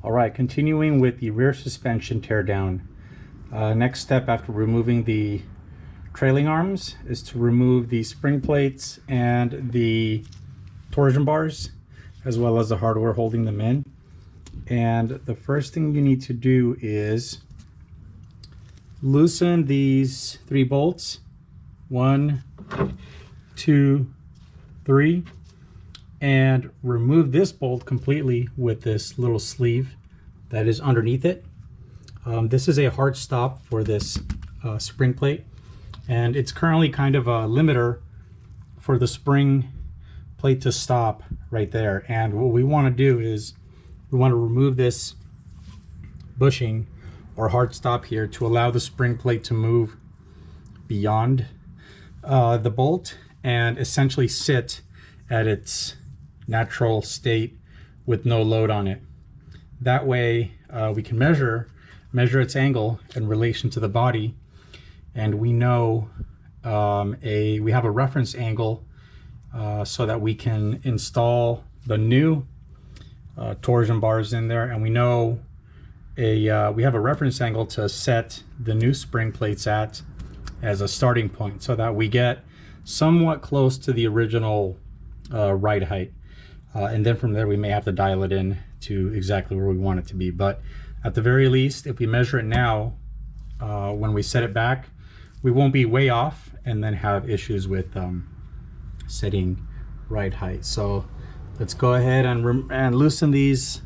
All right, continuing with the rear suspension teardown. Next step after removing the trailing arms is to remove the spring plates and the torsion bars, as well as the hardware holding them in. And the first thing you need to do is loosen these 3 bolts. 1, 2, 3. And remove this bolt completely with this little sleeve that is underneath it. This is a hard stop for this spring plate, and it's currently kind of a limiter for the spring plate to stop right there. And what we want to do is we want to remove this bushing or hard stop here to allow the spring plate to move beyond the bolt and essentially sit at its natural state with no load on it. That way we can measure its angle in relation to the body, and we know we have a reference angle so that we can install the new torsion bars in there, and we know we have a reference angle to set the new spring plates at as a starting point, so that we get somewhat close to the original ride height. And then from there we may have to dial it in to exactly where we want it to be. But at the very least, if we measure it now, when we set it back, we won't be way off and then have issues with setting ride height. So let's go ahead and loosen these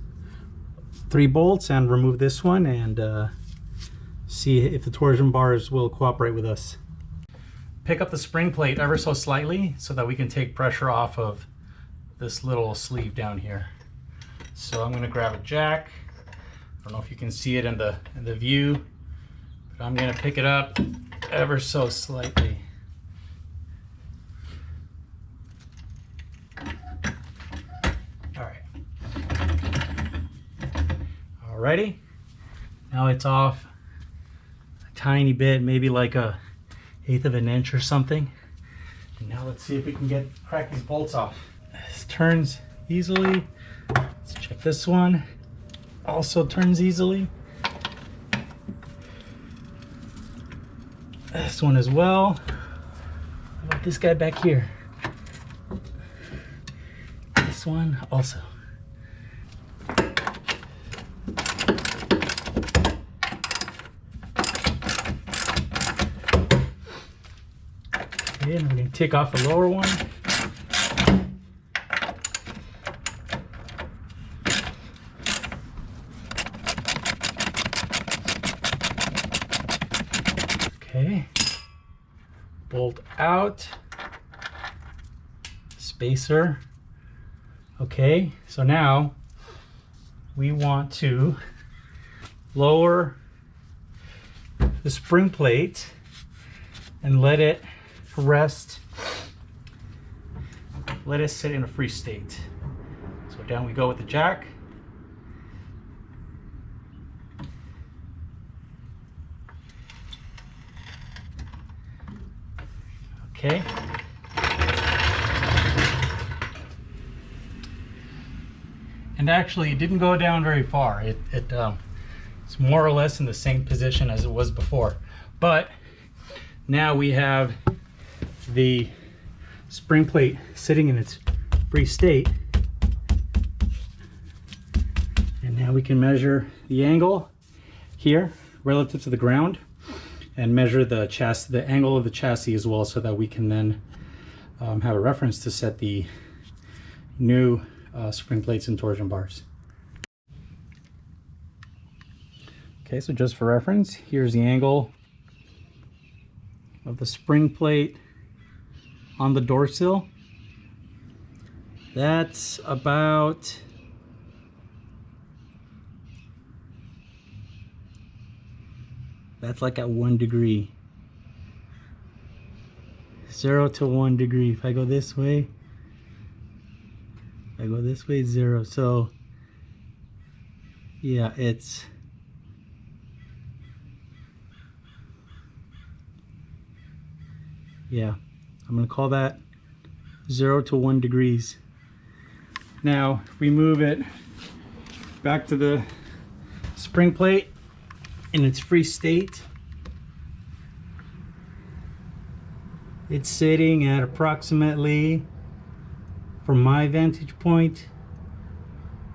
3 bolts and remove this one, and see if the torsion bars will cooperate with us. Pick up the spring plate ever so slightly so that we can take pressure off of this little sleeve down here. So I'm going to grab a jack. I don't know if you can see it in the view, but I'm going to pick it up ever so slightly. All right. Alrighty. Now it's off a tiny bit, maybe like a 1/8 of an inch or something. And now let's see if we can crack these bolts off. This turns easily. Let's check this one. Also turns easily. This one as well. How about this guy back here? This one also. Okay, and we're going to take off the lower one. Okay, bolt out, spacer. Okay, so now we want to lower the spring plate and let it rest, let it sit in a free state. So down we go with the jack. Okay. And actually it didn't go down very far. It's more or less in the same position as it was before. But now we have the spring plate sitting in its free state. And now we can measure the angle here relative to the ground, and measure the angle of the chassis as well, so that we can then have a reference to set the new spring plates and torsion bars. Okay, so just for reference, here's the angle of the spring plate on the door sill. That's about like at 1 degree. 0 to 1 degree. If I go this way, 0. So yeah, it's I'm gonna call that 0 to 1 degrees. Now if we move it back to the spring plate in its free state. It's sitting at approximately, from my vantage point,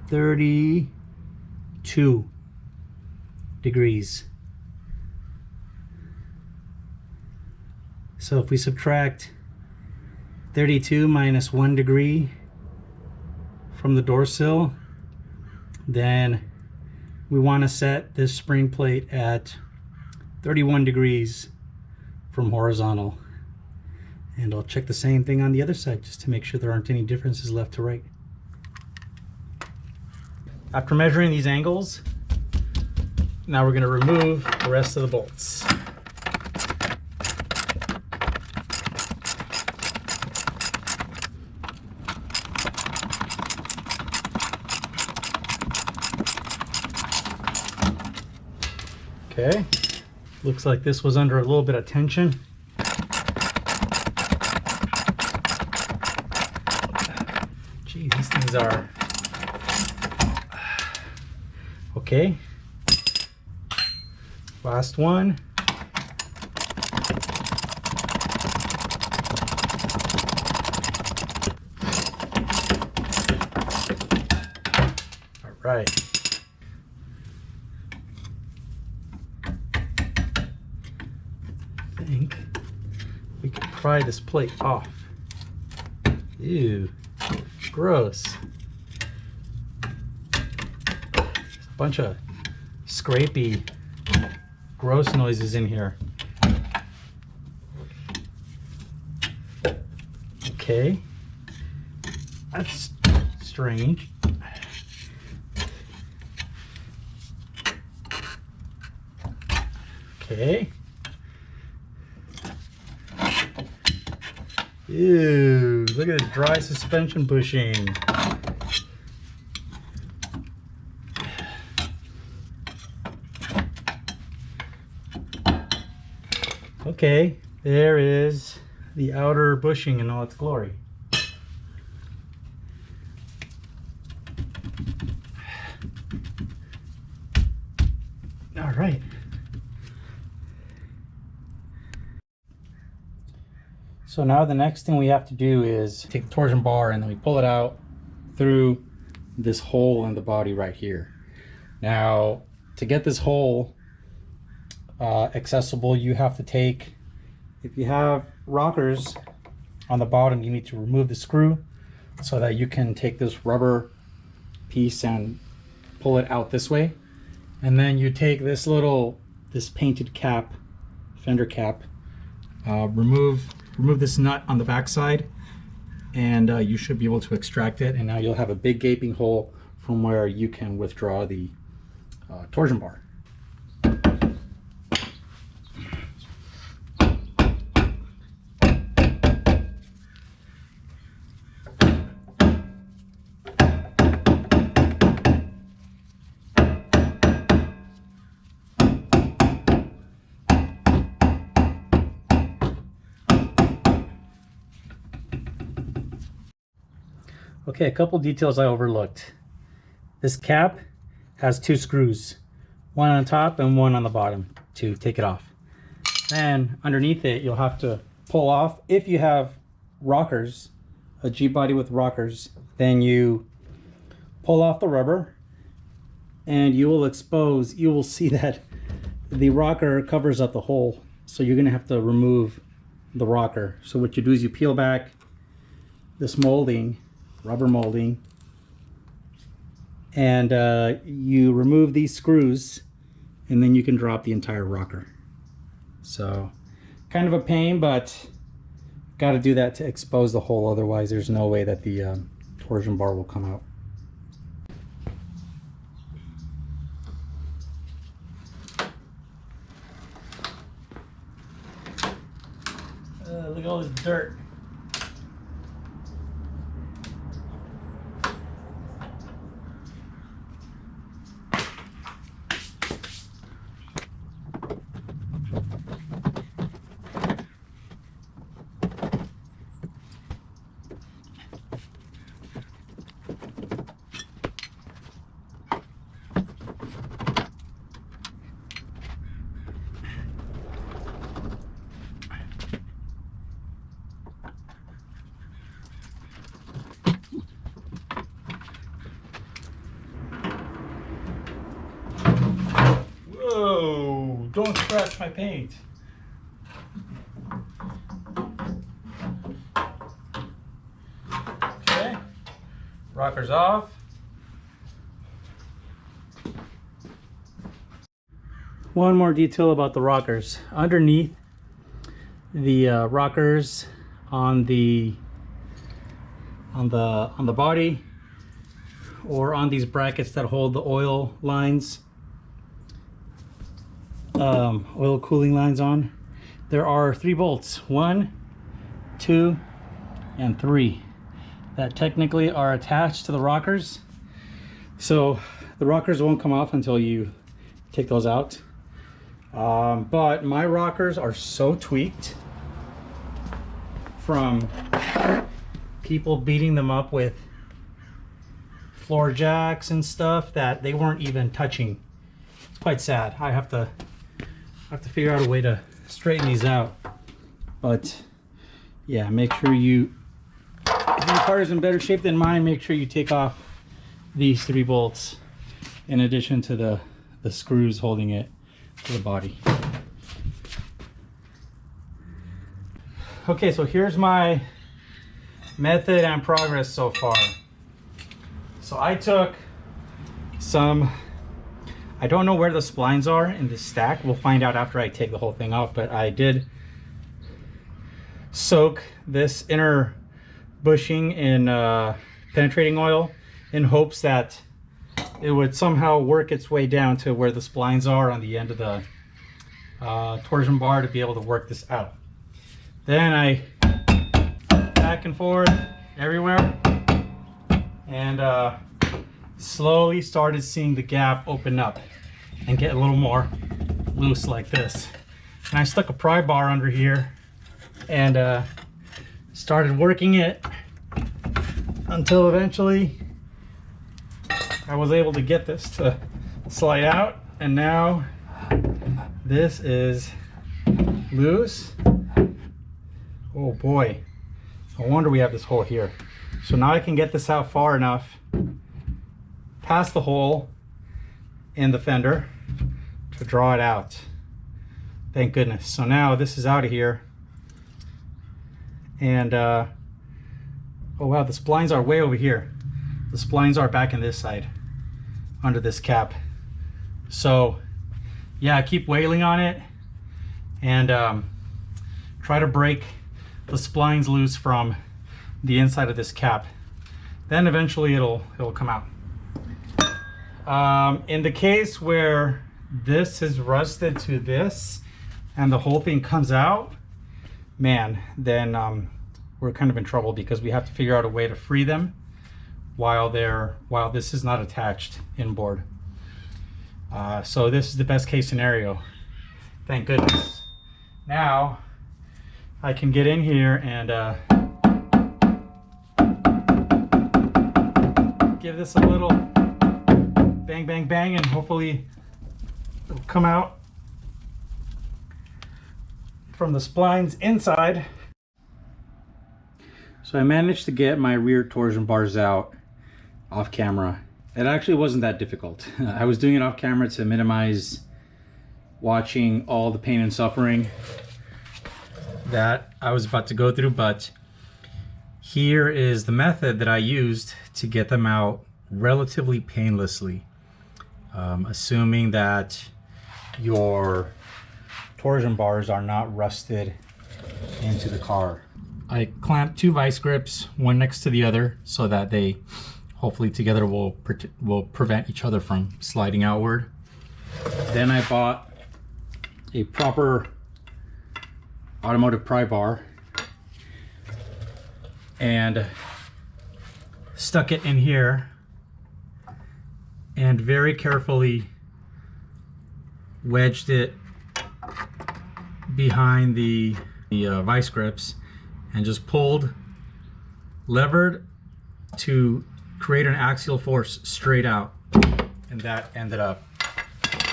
32 degrees. So if we subtract 32 minus 1 degree from the door sill, then we want to set this spring plate at 31 degrees from horizontal. And I'll check the same thing on the other side just to make sure there aren't any differences left to right. After measuring these angles, now we're going to remove the rest of the bolts. Okay, looks like this was under a little bit of tension. Gee, these things are... Okay, last one. All right. I think we can pry this plate off. Ew, gross. There's a bunch of scrapey, gross noises in here. Okay, that's strange. Okay. Ew, look at the dry suspension bushing. Okay, there is the outer bushing in all its glory. All right. So now the next thing we have to do is take the torsion bar and then we pull it out through this hole in the body right here. Now, to get this hole accessible, you have to take, if you have rockers on the bottom, you need to remove the screw so that you can take this rubber piece and pull it out this way. And then you take this painted cap, fender cap, remove this nut on the back side, and you should be able to extract it, and now you'll have a big gaping hole from where you can withdraw the torsion bar. Okay, a couple details I overlooked. This cap has 2 screws, one on top and one on the bottom to take it off. Then underneath it, you'll have to pull off. If you have rockers, a G-body with rockers, then you pull off the rubber and you will see that the rocker covers up the hole. So you're gonna have to remove the rocker. So what you do is you peel back this molding, rubber molding, and you remove these screws, and then you can drop the entire rocker. So kind of a pain, but got to do that to expose the hole, otherwise there's no way that the torsion bar will come out. Look at all this dirt. Don't scratch my paint. Okay, rockers off. One more detail about the rockers. Underneath the rockers on the body, or on these brackets that hold the oil lines, oil cooling lines on, there are 3 bolts, 1, 2, and 3, that technically are attached to the rockers. So the rockers won't come off until you take those out. But my rockers are so tweaked from people beating them up with floor jacks and stuff that they weren't even touching. It's quite sad. I have to figure out a way to straighten these out. But yeah, make sure you, if your car is in better shape than mine, make sure you take off these 3 bolts in addition to the screws holding it to the body. Okay, so here's my method and progress so far. So I took some, I don't know where the splines are in this stack. We'll find out after I take the whole thing off, but I did soak this inner bushing in penetrating oil in hopes that it would somehow work its way down to where the splines are on the end of the torsion bar to be able to work this out. Then I back and forth everywhere, and slowly started seeing the gap open up and get a little more loose like this. And I stuck a pry bar under here and started working it until eventually I was able to get this to slide out, and now this is loose. Oh boy, no wonder we have this hole here. So now I can get this out far enough past the hole in the fender to draw it out. Thank goodness. So now this is out of here, and oh wow, the splines are way over here. The splines are back in this side under this cap. So yeah, keep wailing on it and try to break the splines loose from the inside of this cap. Then eventually it'll come out. In the case where this is rusted to this and the whole thing comes out, man, then we're kind of in trouble, because we have to figure out a way to free them while this is not attached inboard. So this is the best case scenario. Thank goodness. Now I can get in here and give this a little bang, bang, bang, and hopefully it'll come out from the splines inside. So I managed to get my rear torsion bars out off camera. It actually wasn't that difficult. I was doing it off camera to minimize watching all the pain and suffering that I was about to go through, but here is the method that I used to get them out relatively painlessly, assuming that your torsion bars are not rusted into the car. I clamped 2 vice grips, one next to the other, so that they hopefully together will prevent each other from sliding outward. Then I bought a proper automotive pry bar and stuck it in here and very carefully wedged it behind the vice grips and just levered to create an axial force straight out, and that ended up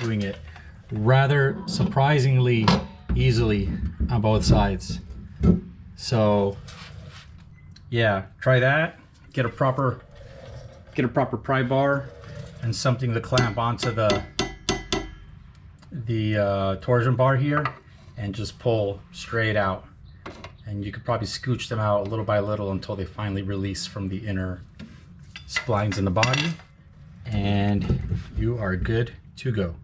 doing it rather surprisingly easily on both sides. So yeah, try that. Get a proper pry bar and something to clamp onto the the torsion bar here and just pull straight out. And you could probably scooch them out little by little until they finally release from the inner splines in the body, and you are good to go.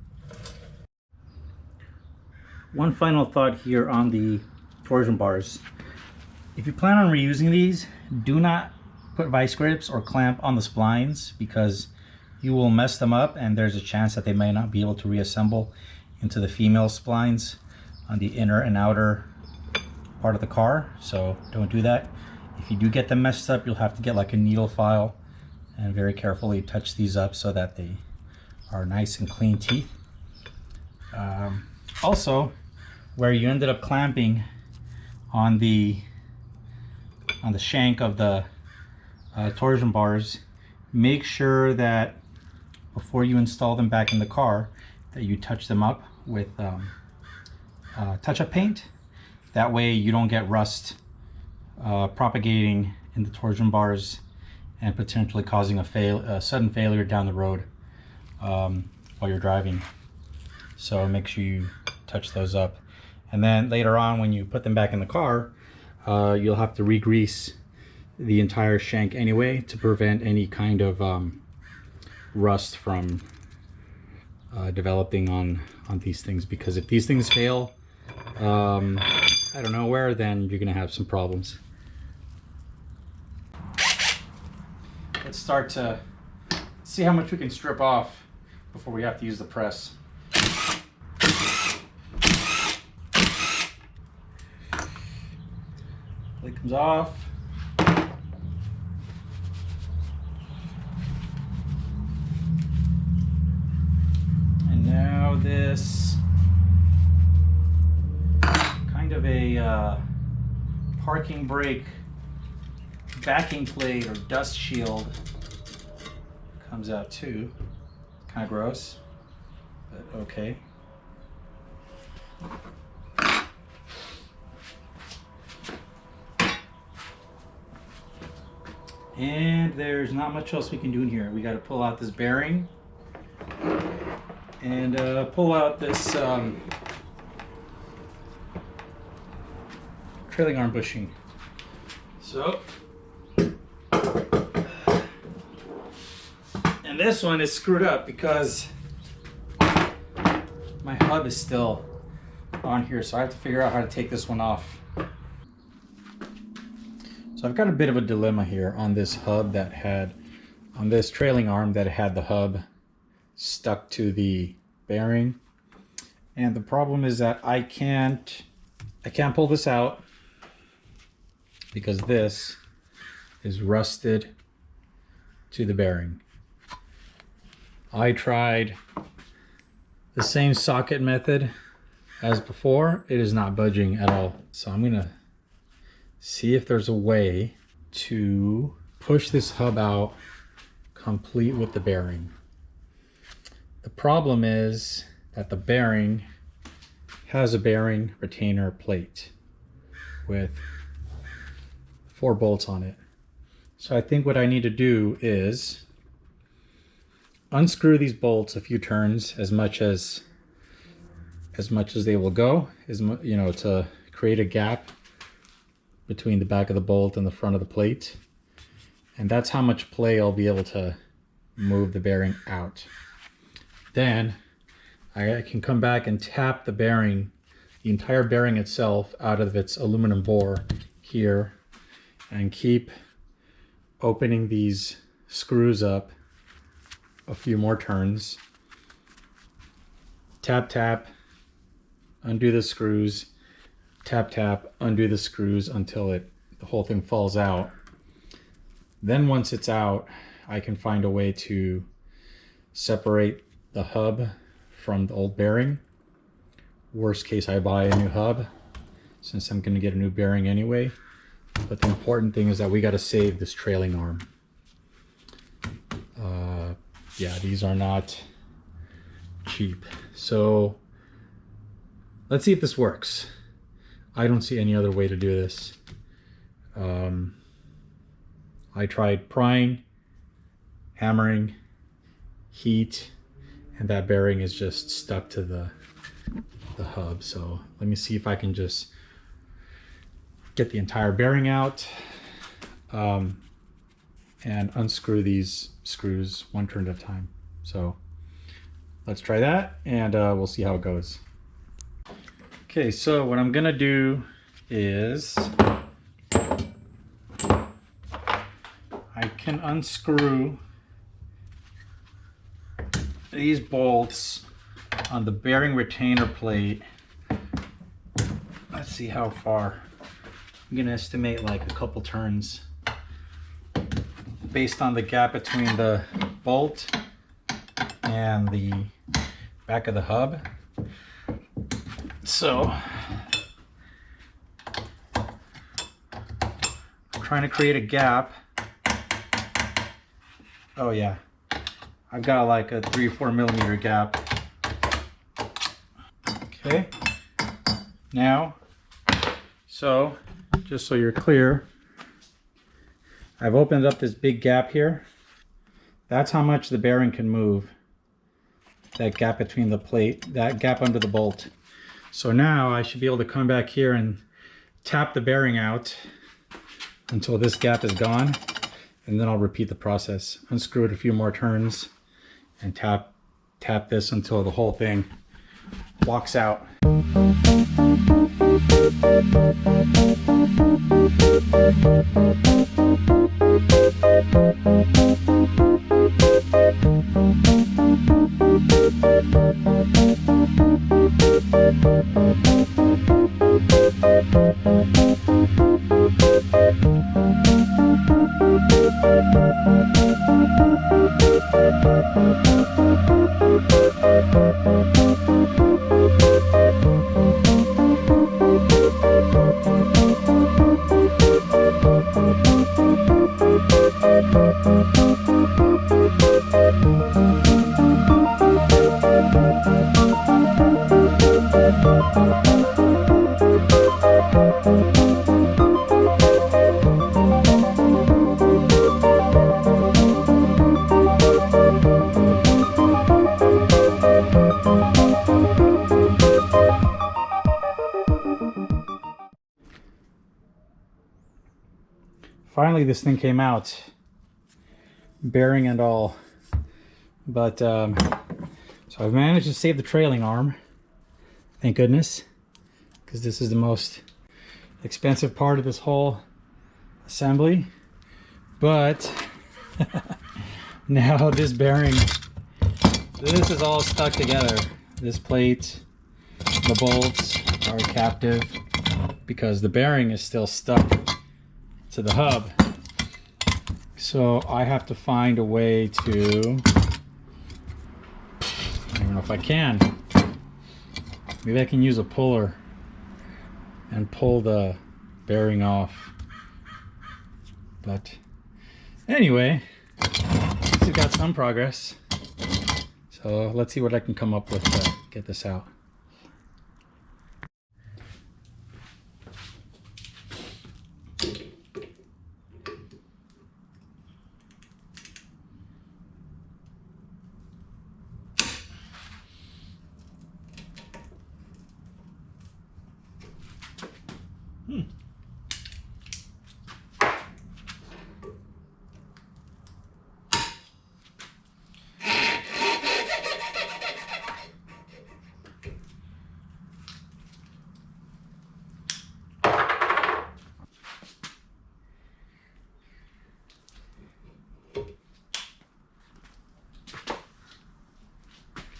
One final thought here on the torsion bars. If you plan on reusing these, do not put vice grips or clamp on the splines, because you will mess them up and there's a chance that they may not be able to reassemble into the female splines on the inner and outer part of the car. So don't do that. If you do get them messed up, you'll have to get like a needle file and very carefully touch these up so that they are nice and clean teeth. Also, where you ended up clamping on the shank of the torsion bars, make sure that before you install them back in the car that you touch them up with touch-up paint. That way you don't get rust propagating in the torsion bars and potentially causing a sudden failure down the road while you're driving. So make sure you touch those up. And then later on, when you put them back in the car, you'll have to re-grease the entire shank anyway to prevent any kind of rust from developing on these things. Because if these things fail out of nowhere, then you're gonna have some problems. Let's start to see how much we can strip off before we have to use the press. Plate comes off. And now this kind of a parking brake backing plate or dust shield comes out too. Kind of gross, but okay. And there's not much else we can do in here. We got to pull out this bearing and pull out this trailing arm bushing. So, and this one is screwed up because my hub is still on here, so I have to figure out how to take this one off. So I've got a bit of a dilemma here on this hub that had, on this trailing arm that had the hub stuck to the bearing. And the problem is that I can't pull this out because this is rusted to the bearing. I tried the same socket method as before. It is not budging at all. So I'm gonna see if there's a way to push this hub out complete with the bearing. The problem is that the bearing has a bearing retainer plate with 4 bolts on it. So I think what I need to do is unscrew these bolts a few turns, as much as they will go, you know, to create a gap between the back of the bolt and the front of the plate. And that's how much play I'll be able to move the bearing out. Then I can come back and tap the bearing, the entire bearing itself, out of its aluminum bore here, and keep opening these screws up a few more turns. Tap, tap, undo the screws, tap, tap, undo the screws until the whole thing falls out. Then once it's out, I can find a way to separate the hub from the old bearing. Worst case, I buy a new hub, since I'm gonna get a new bearing anyway. But the important thing is that we gotta save this trailing arm. Yeah, these are not cheap. So let's see if this works. I don't see any other way to do this. I tried prying, hammering, heat, and that bearing is just stuck to the the hub. So let me see if I can just get the entire bearing out and unscrew these screws one turn at a time. So let's try that, and we'll see how it goes. Okay, so what I'm gonna do is I can unscrew these bolts on the bearing retainer plate. Let's see how far. I'm gonna estimate like a couple turns based on the gap between the bolt and the back of the hub. So I'm trying to create a gap. Oh yeah, I've got like a 3 or 4 millimeter gap. Okay, now, so just so you're clear, I've opened up this big gap here. That's how much the bearing can move. That gap between the plate, that gap under the bolt. So now I should be able to come back here and tap the bearing out until this gap is gone, and then I'll repeat the process. Unscrew it a few more turns and tap this until the whole thing walks out. Finally, this thing came out, bearing and all. But so I've managed to save the trailing arm, thank goodness, because this is the most expensive part of this whole assembly. But now this bearing, this is all stuck together. This plate, the bolts are captive because the bearing is still stuck to the hub. So I have to find a way to, I don't know if I can. Maybe I can use a puller and pull the bearing off. But anyway, we've got some progress. So let's see what I can come up with to get this out.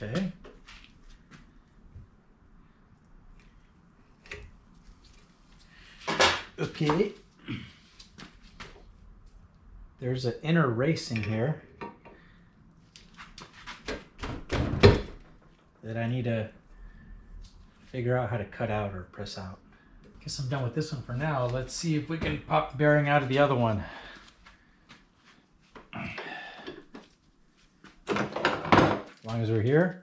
Okay. Okay. There's an inner racing here that I need to figure out how to cut out or press out. Guess I'm done with this one for now. Let's see if we can pop the bearing out of the other one. As long as we're here.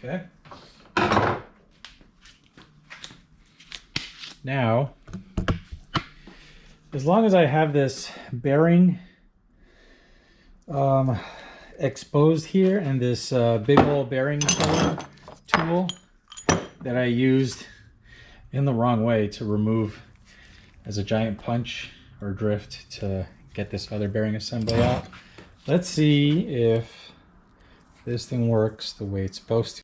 Okay. Now, as long as I have this bearing exposed here and this big old bearing tool that I used in the wrong way to remove as a giant punch or drift to get this other bearing assembly out. Let's see if this thing works the way it's supposed to.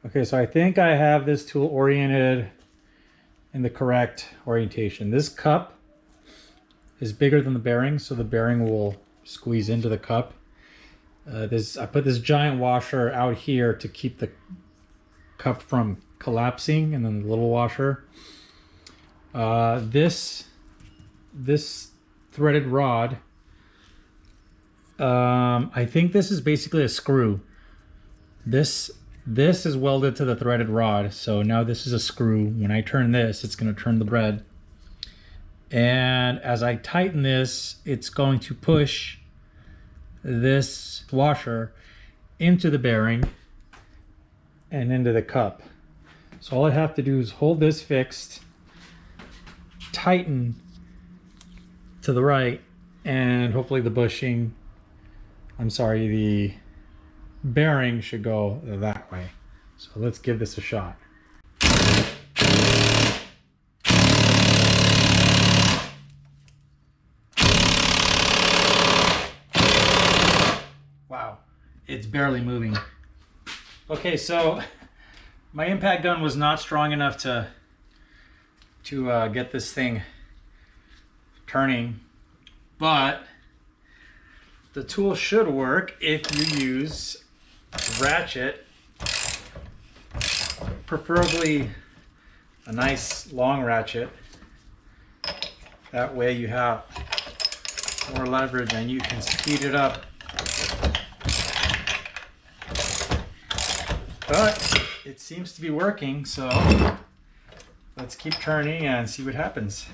Okay, so I think I have this tool oriented in the correct orientation. This cup is bigger than the bearing, so the bearing will squeeze into the cup. I put this giant washer out here to keep the cup from collapsing, and then the little washer. This threaded rod, I think this is basically a screw. This is welded to the threaded rod, so now this is a screw. When I turn this, it's going to turn the thread. And as I tighten this, it's going to push this washer into the bearing and into the cup. So all I have to do is hold this fixed, tighten to the right, and hopefully the the bearing should go that way. So let's give this a shot. Wow, it's barely moving. Okay, so my impact gun was not strong enough to get this thing turning, but the tool should work if you use a ratchet, preferably a nice long ratchet. That way you have more leverage and you can speed it up. But it seems to be working, so let's keep turning and see what happens.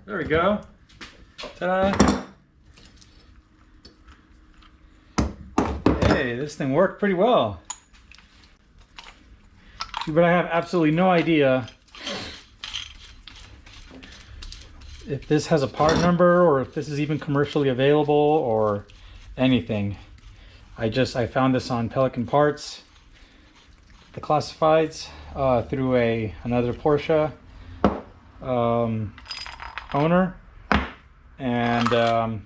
There we go. Ta-da! Hey, this thing worked pretty well. But I have absolutely no idea if this has a part number or if this is even commercially available or anything. I found this on Pelican Parts, the classifieds, through another Porsche owner, and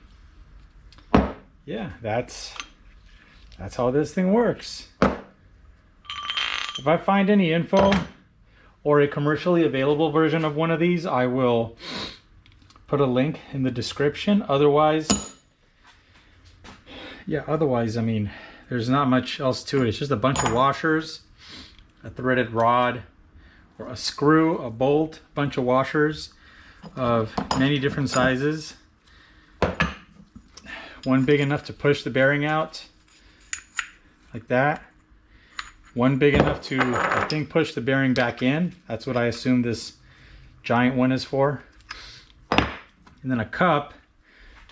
yeah, that's how this thing works. If I find any info or a commercially available version of one of these, I will put a link in the description. Otherwise, I mean, there's not much else to it. It's just a bunch of washers, a threaded rod, or a screw, a bolt, a bunch of washers of many different sizes. One big enough to push the bearing out, like that. One big enough to, I think, push the bearing back in. That's what I assume this giant one is for. And then a cup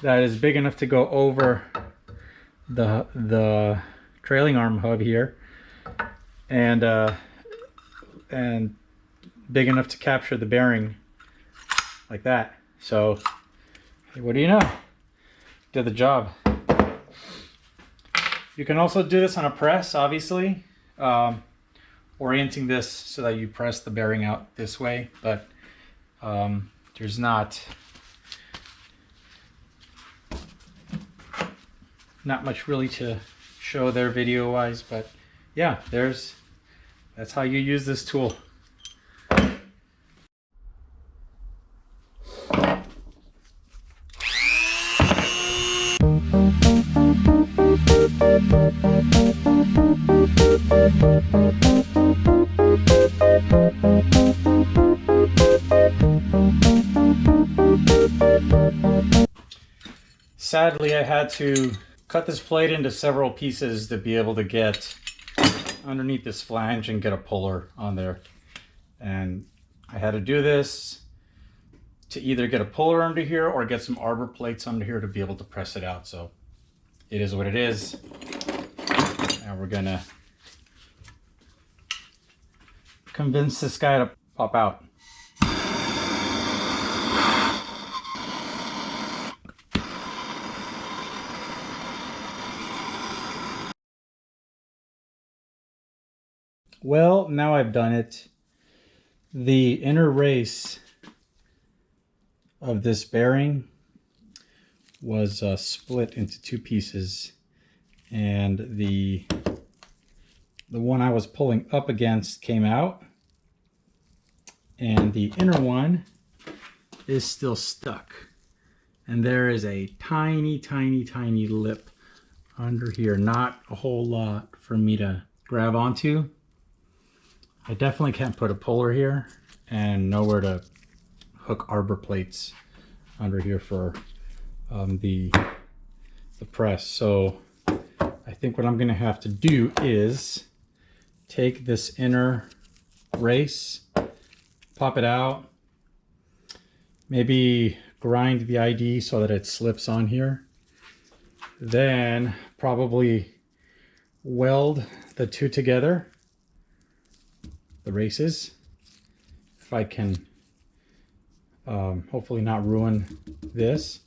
that is big enough to go over the trailing arm hub here, and big enough to capture the bearing like that. So, hey, what do you know? Did the job. You can also do this on a press, obviously. Orienting this so that you press the bearing out this way, but there's not much really to show there video wise, but yeah, that's how you use this tool. Sadly, I had to cut this plate into several pieces to be able to get underneath this flange and get a puller on there. And I had to do this to either get a puller under here or get some arbor plates under here to be able to press it out. So it is what it is. And we're gonna convince this guy to pop out. Well, now I've done it. The inner race of this bearing was split into two pieces, and the one I was pulling up against came out, and the inner one is still stuck. And there is a tiny, tiny, tiny lip under here. Not a whole lot for me to grab onto. I definitely can't put a puller here, and nowhere to hook arbor plates under here for the press. So I think what I'm gonna have to do is take this inner race, pop it out, maybe grind the ID so that it slips on here, then probably weld the two together, the races, if I can hopefully not ruin this.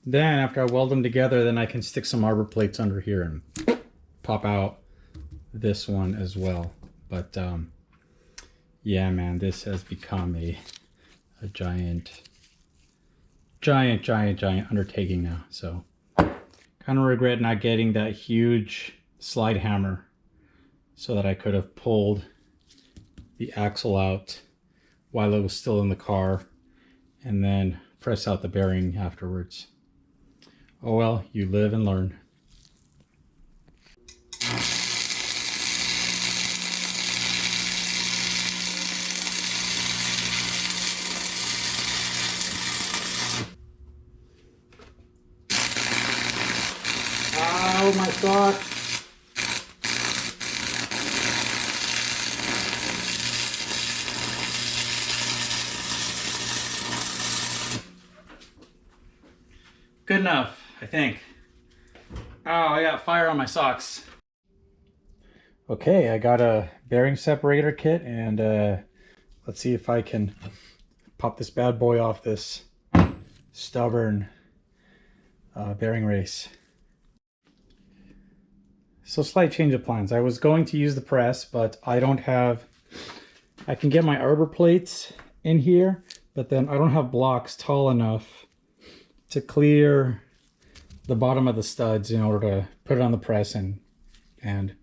Then after I weld them together, then I can stick some arbor plates under here and pop out this one as well. But yeah, man, this has become a giant undertaking now. So kind of regret not getting that huge slide hammer so that I could have pulled the axle out while it was still in the car and then press out the bearing afterwards. Oh well, you live and learn. Oh, my sock. Good enough, I think. Oh, I got fire on my socks. Okay, I got a bearing separator kit, and let's see if I can pop this bad boy off this stubborn bearing race. So slight change of plans. I was going to use the press, but I don't have, I can get my arbor plates in here, but then I don't have blocks tall enough to clear the bottom of the studs in order to put it on the press and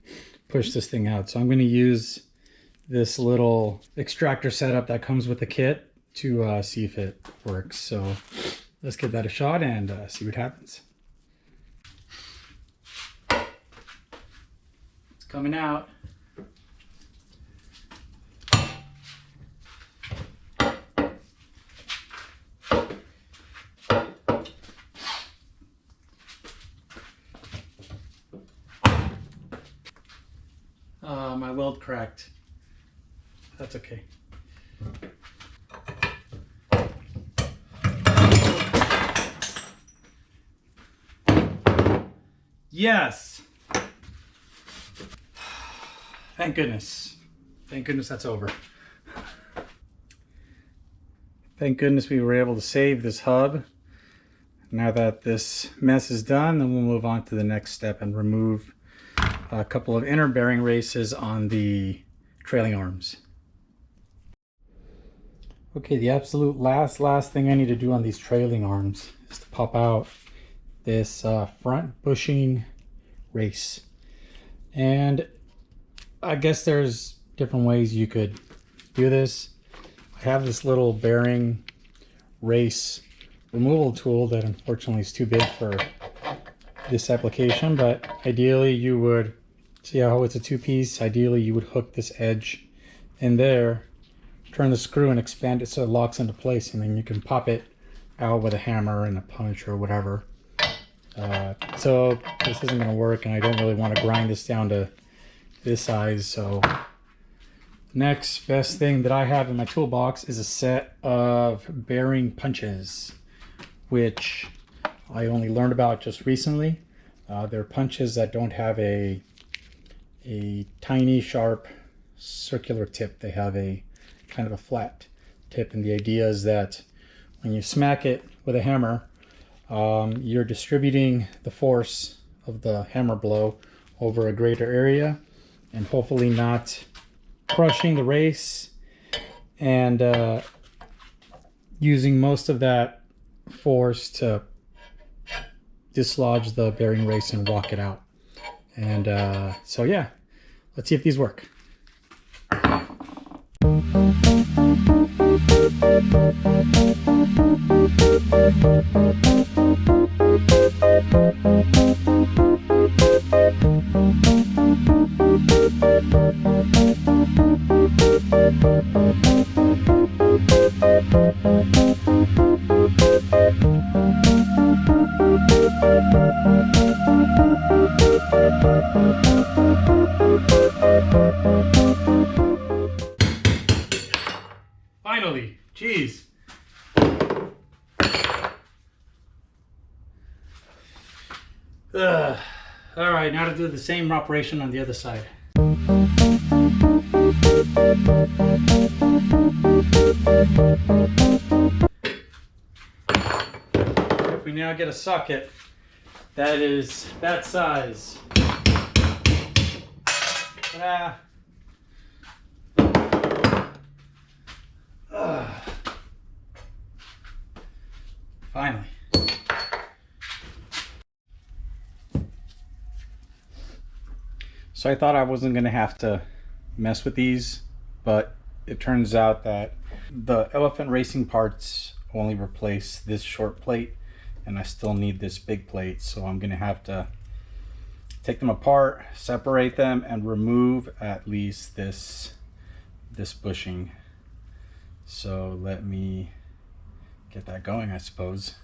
push this thing out. So I'm going to use this little extractor setup that comes with the kit to see if it works. So let's give that a shot and see what happens. It's coming out. My weld cracked. That's okay. Yes! Thank goodness. Thank goodness that's over. Thank goodness we were able to save this hub. Now that this mess is done, then we'll move on to the next step and remove a couple of inner bearing races on the trailing arms. Okay, the absolute last thing I need to do on these trailing arms is to pop out this front bushing race. And I guess there's different ways you could do this. I have this little bearing race removal tool that unfortunately is too big for this application, but ideally you would see how it's a two-piece. Ideally you would hook this edge in there, turn the screw and expand it so it locks into place, and then you can pop it out with a hammer and a punch or whatever. So this isn't going to work, and I don't really want to grind this down to this size. So next best thing that I have in my toolbox is a set of bearing punches, which I only learned about just recently. They're punches that don't have a tiny sharp circular tip. They have a kind of a flat tip, and the idea is that when you smack it with a hammer, you're distributing the force of the hammer blow over a greater area and hopefully not crushing the race, and using most of that force to dislodge the bearing race and walk it out. And so yeah, let's see if these work. Finally, geez. All right, now to do the same operation on the other side. If we now get a socket that is that size. Finally. So I thought I wasn't going to have to mess with these, but it turns out that the elephant racing parts only replace this short plate, and I still need this big plate, so I'm going to have to take them apart, separate them, and remove at least this bushing. So let me get that going, I suppose.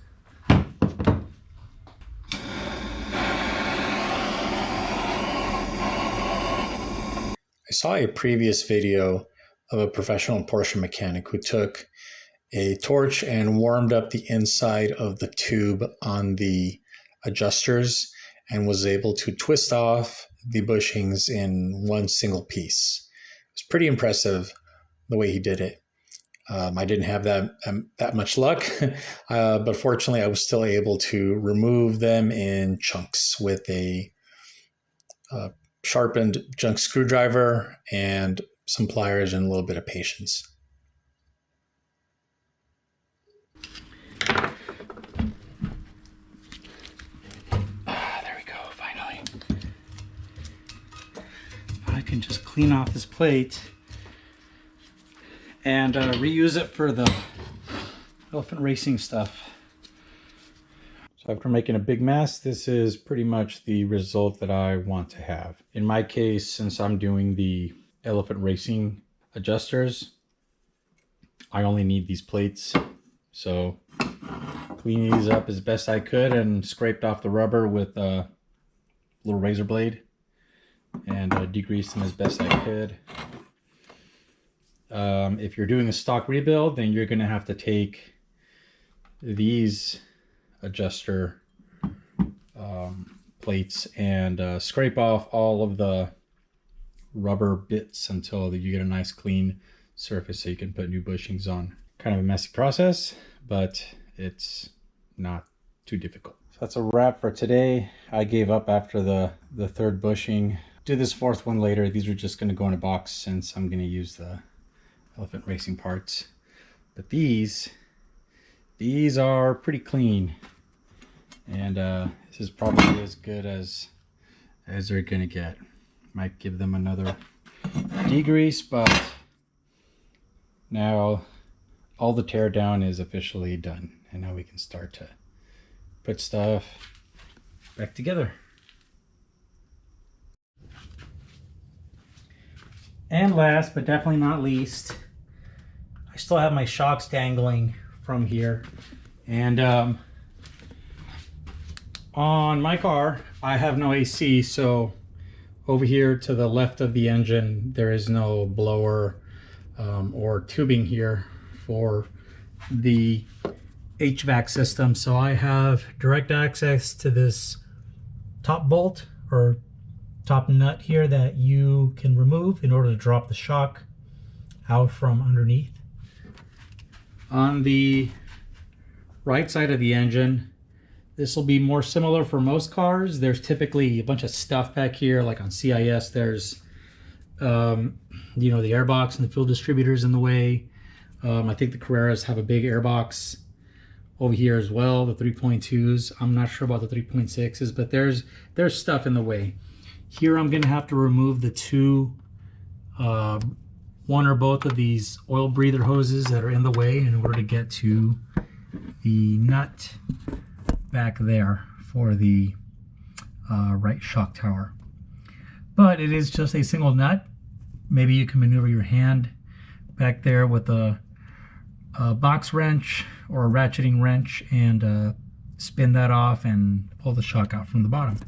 I saw a previous video of a professional Porsche mechanic who took a torch and warmed up the inside of the tube on the adjusters and was able to twist off the bushings in one single piece. It was pretty impressive the way he did it. I didn't have that much luck, but fortunately I was still able to remove them in chunks with a sharpened junk screwdriver and some pliers and a little bit of patience. There we go, finally. I can just clean off this plate and reuse it for the elephant racing stuff. So after making a big mess, this is pretty much the result that I want to have. In my case, since I'm doing the elephant racing adjusters, I only need these plates. So cleaning these up as best I could and scraped off the rubber with a little razor blade and degreased them as best I could. If you're doing a stock rebuild, then you're going to have to take these adjuster plates and scrape off all of the rubber bits until you get a nice clean surface so you can put new bushings on. Kind of a messy process, but it's not too difficult. So that's a wrap for today. I gave up after the third bushing. Do this fourth one later. These are just going to go in a box since I'm going to use the elephant racing parts. But these are pretty clean, and this is probably as good as they're gonna get. Might give them another degrease, but now all the teardown is officially done, and now we can start to put stuff back together. And last but definitely not least, I still have my shocks dangling from here, and on my car I have no AC, so Over here to the left of the engine, there is no blower or tubing here for the HVAC system. So I have direct access to this top bolt or top nut here that you can remove in order to drop the shock out from underneath. On the right side of the engine, this will be more similar for most cars. There's typically a bunch of stuff back here, like on CIS, there's you know, the airbox and the fuel distributors in the way. I think the Carreras have a big airbox over here as well, the 3.2s. I'm not sure about the 3.6s, but there's stuff in the way. Here I'm gonna have to remove the two, one or both of these oil breather hoses that are in the way in order to get to the nut back there for the right shock tower. But it is just a single nut. Maybe you can maneuver your hand back there with a box wrench or a ratcheting wrench and spin that off and pull the shock out from the bottom.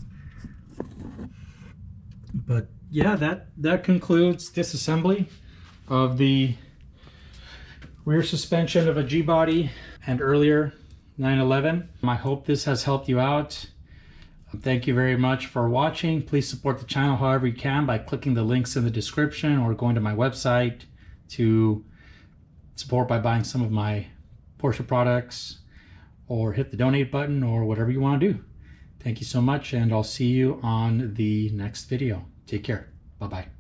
But yeah, that concludes disassembly of the rear suspension of a G-body and earlier 911. I hope this has helped you out. Thank you very much for watching. Please support the channel however you can by clicking the links in the description or going to my website to support by buying some of my Porsche products, or hit the donate button, or whatever you want to do. Thank you so much, and I'll see you on the next video. Take care. Bye-bye.